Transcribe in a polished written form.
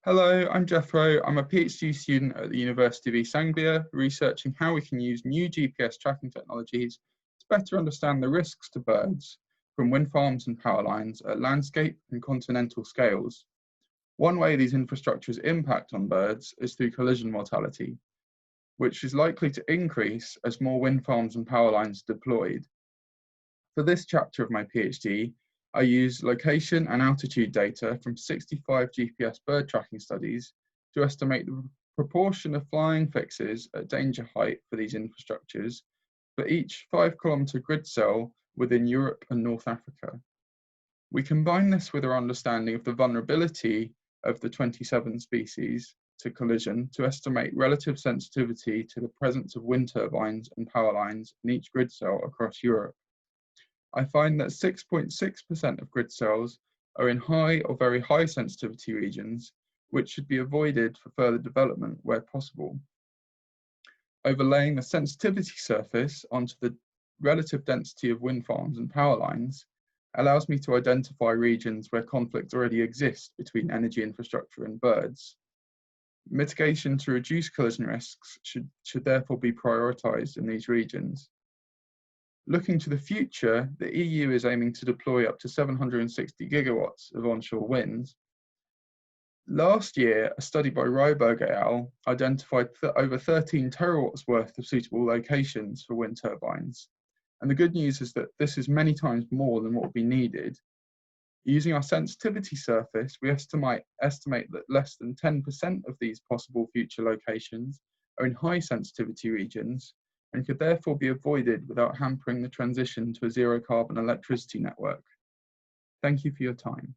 Hello, I'm Jethro. I'm a PhD student at the University of East Anglia, researching how we can use new GPS tracking technologies to better understand the risks to birds from wind farms and power lines at landscape and continental scales. One way these infrastructures impact on birds is through collision mortality, which is likely to increase as more wind farms and power lines are deployed. For this chapter of my PhD, I use location and altitude data from 65 GPS bird tracking studies to estimate the proportion of flying fixes at danger height for these infrastructures for each 5-kilometre grid cell within Europe and North Africa. We combine this with our understanding of the vulnerability of the 27 species to collision to estimate relative sensitivity to the presence of wind turbines and power lines in each grid cell across Europe. I find that 6.6% of grid cells are in high or very high sensitivity regions, which should be avoided for further development where possible. Overlaying the sensitivity surface onto the relative density of wind farms and power lines allows me to identify regions where conflict already exists between energy infrastructure and birds. Mitigation to reduce collision risks should therefore be prioritised in these regions. Looking to the future, the EU is aiming to deploy up to 760 gigawatts of onshore wind. Last year, a study by Ryberg et al. Identified over 13 terawatts worth of suitable locations for wind turbines. And the good news is that this is many times more than what would be needed. Using our sensitivity surface, we estimate that less than 10% of these possible future locations are in high sensitivity regions, and could therefore be avoided without hampering the transition to a zero carbon electricity network. Thank you for your time.